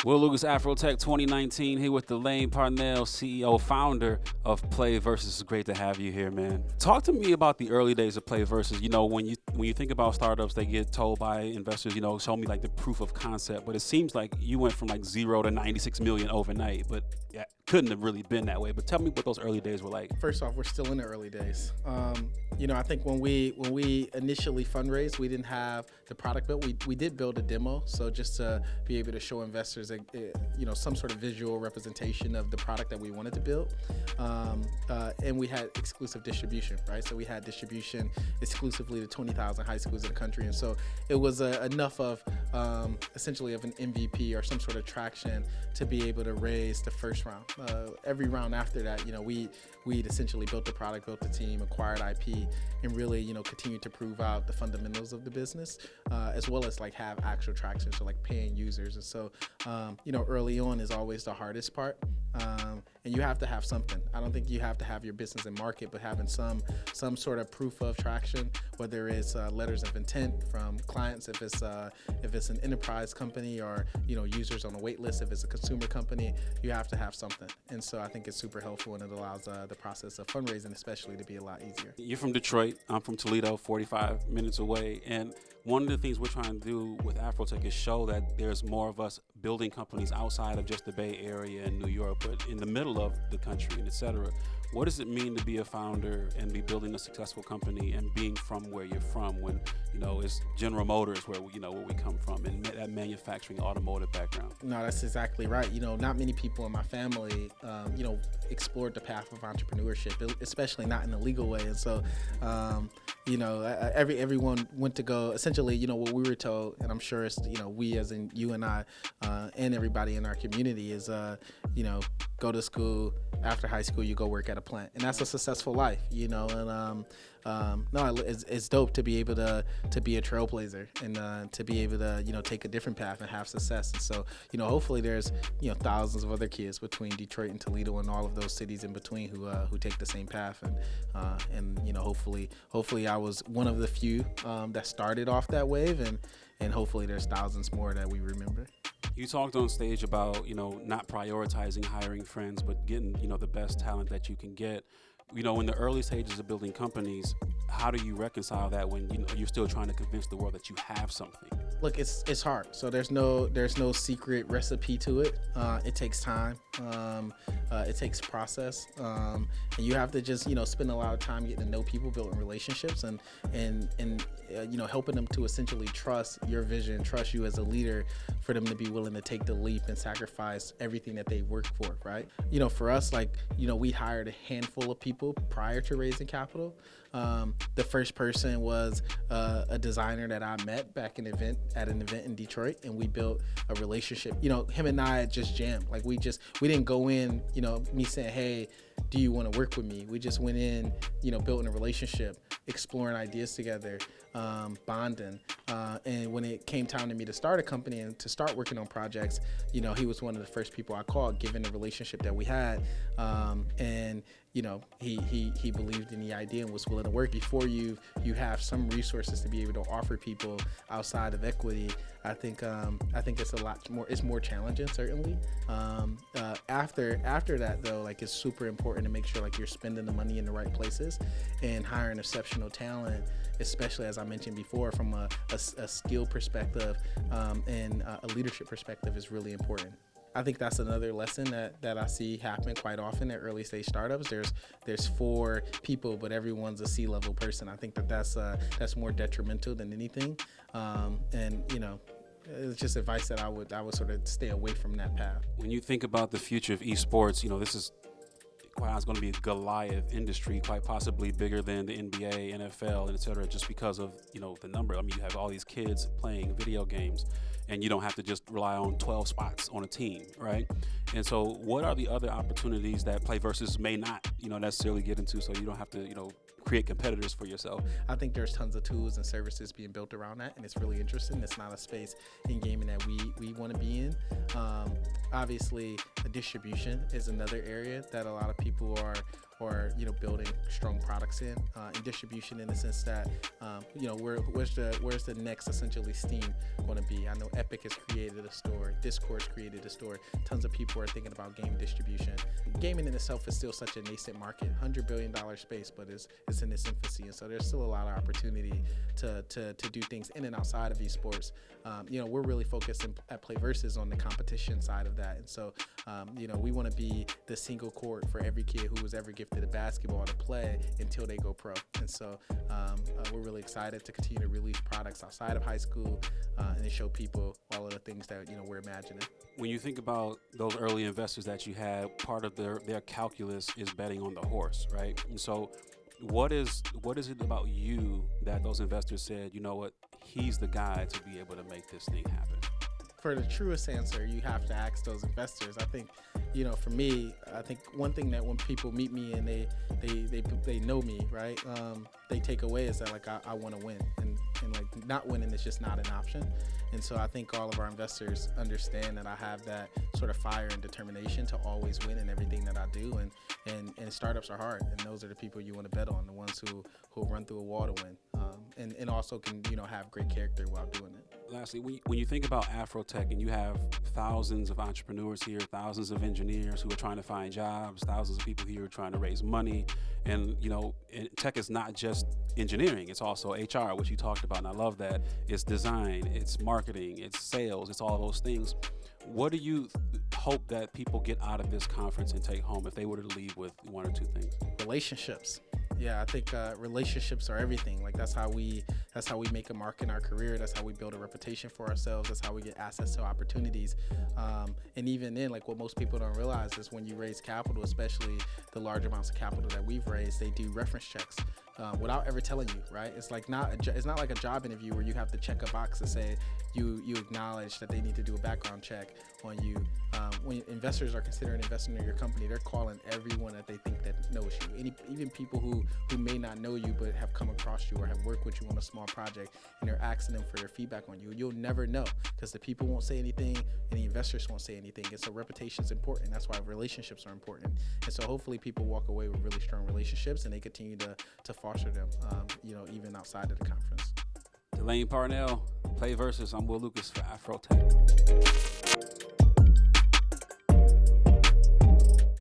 Will Lucas Afrotech 2019 here with Delane Parnell, CEO, founder of PlayVS. It's great to have you here, man. Talk to me about the early days of PlayVS. You know, when you think about startups, they get told by investors, you know, show me like the proof of concept. But it seems like you went from like 0 to 96 million overnight. But yeah, couldn't have really been that way. But tell me what those early days were like. First off, we're still in the early days. I think when we initially fundraised, we didn't have the product built. We did build a demo, so just to be able to show investors, some sort of visual representation of the product that we wanted to build. And we had exclusive distribution, right? So we had distribution exclusively to 20,000 high schools in the country, and so it was enough of essentially of an MVP or some sort of traction to be able to raise the first round. Every round after that, we'd essentially built the product, built the team, acquired IP, and really, continued to prove out the fundamentals of the business, as well as like have actual traction, so like paying users. And so, early on is always the hardest part. And you have to have something. I don't think you have to have your business in market, but having some sort of proof of traction, whether it's letters of intent from clients, if it's an enterprise company, or users on a wait list, if it's a consumer company, you have to have something. And so I think it's super helpful, and it allows the process of fundraising especially to be a lot easier. You're from Detroit. I'm from Toledo, 45 minutes away. And one of the things we're trying to do with Afrotech is show that there's more of us building companies outside of just the Bay Area and New York, but in the middle of the country and et cetera. What does it mean to be a founder and be building a successful company and being from where you're from when, it's General Motors where we come from, and that manufacturing automotive background? No, that's exactly right. Not many people in my family, explored the path of entrepreneurship, especially not in a legal way. And so, everyone went to go, essentially, what we were told, and I'm sure it's, we as in you and I, and everybody in our community is, go to school, after high school, you go work at a plant, and that's a successful life, and it's dope to be able to be a trailblazer and to be able to take a different path and have success. And so hopefully there's thousands of other kids between Detroit and Toledo and all of those cities in between who take the same path, and hopefully I was one of the few that started off that wave, and hopefully there's thousands more that we remember. You talked on stage about, not prioritizing hiring friends, but getting, the best talent that you can get. In the early stages of building companies, how do you reconcile that when you're still trying to convince the world that you have something? Look, it's hard. So there's no secret recipe to it. It takes time. It takes process, and you have to just spend a lot of time getting to know people, building relationships, and helping them to essentially trust your vision, trust you as a leader, for them to be willing to take the leap and sacrifice everything that they work for. Right? For us, we hired a handful of people prior to raising capital. The first person was a designer that I met back at an event in Detroit, and we built a relationship. Him and I had just jammed. Like we didn't go in, me saying, hey, do you want to work with me? We just went in, building a relationship, exploring ideas together, bonding. And when it came time to me to start a company and to start working on projects, he was one of the first people I called, given the relationship that we had. And he believed in the idea and was willing to work. Before you have some resources to be able to offer people outside of equity, I think it's a lot more. It's more challenging, certainly. After that, though, it's super important to make sure you're spending the money in the right places and hiring exceptional talent, especially as I mentioned before, from a skill perspective and a leadership perspective, is really important. I think that's another lesson that I see happen quite often at early stage startups. There's 4 people, but everyone's a C-level person. I think that's more detrimental than anything. It's just advice that I would sort of stay away from that path. When you think about the future of esports, this is quite honestly going to be a Goliath industry, quite possibly bigger than the NBA, NFL, and et cetera, just because of, the number. I mean, you have all these kids playing video games, and you don't have to just rely on 12 spots on a team, right? And so what are the other opportunities that PlayVS may not, necessarily get into, so you don't have to, create competitors for yourself? I think there's tons of tools and services being built around that, and it's really interesting. It's not a space in gaming that we want to be in. Obviously, distribution is another area that a lot of people or building strong products in distribution, in the sense that where's the next essentially Steam going to be. I know Epic has created a store, Discord's created a store, tons of people are thinking about game distribution. Gaming in itself is still such a nascent market, $100 billion space, but it's in its infancy, and so there's still a lot of opportunity to do things in and outside of esports. We're really focused at PlayVS on the competition side of that, and so we want to be the single court for every kid who was ever gifted a basketball to play until they go pro. And so we're really excited to continue to release products outside of high school and show people all of the things that we're imagining. When you think about those early investors that you had, part of their calculus is betting on the horse, right? And so what is it about you that those investors said, you know what, he's the guy to be able to make this thing happen? For the truest answer, you have to ask those investors. I think, for me, I think one thing that when people meet me and they know me, right, they take away is that, like, I want to win, and like, not winning is just not an option. And so I think all of our investors understand that I have that sort of fire and determination to always win in everything that I do. And startups are hard, and those are the people you want to bet on, the ones who run through a wall to win, and also can have great character while doing it. Lastly, when you think about Afrotech, and you have thousands of entrepreneurs here, thousands of engineers who are trying to find jobs, thousands of people here trying to raise money, and tech is not just engineering, it's also HR, which you talked about, and I love that. It's design, it's marketing, it's sales, it's all those things. What do you hope that people get out of this conference and take home if they were to leave with one or two things? Relationships. Yeah, I think relationships are everything. Like, that's how we make a mark in our career. That's how we build a reputation for ourselves. That's how we get access to opportunities. And even then, like, what most people don't realize is when you raise capital, especially the large amounts of capital that we've raised, they do reference checks without ever telling you, right? It's like it's not like a job interview where you have to check a box to say you acknowledge that they need to do a background check on you. When investors are considering investing in your company, they're calling everyone that they think that knows you. Even people who may not know you but have come across you or have worked with you on a small project, and they're asking them for their feedback on you. You'll never know, because the people won't say anything and the investors won't say anything. And so reputation is important. That's why relationships are important. And so hopefully people walk away with really strong relationships, and they continue to foster them, even outside of the conference. Delane Parnell, PlayVS. I'm Will Lucas for Afrotech.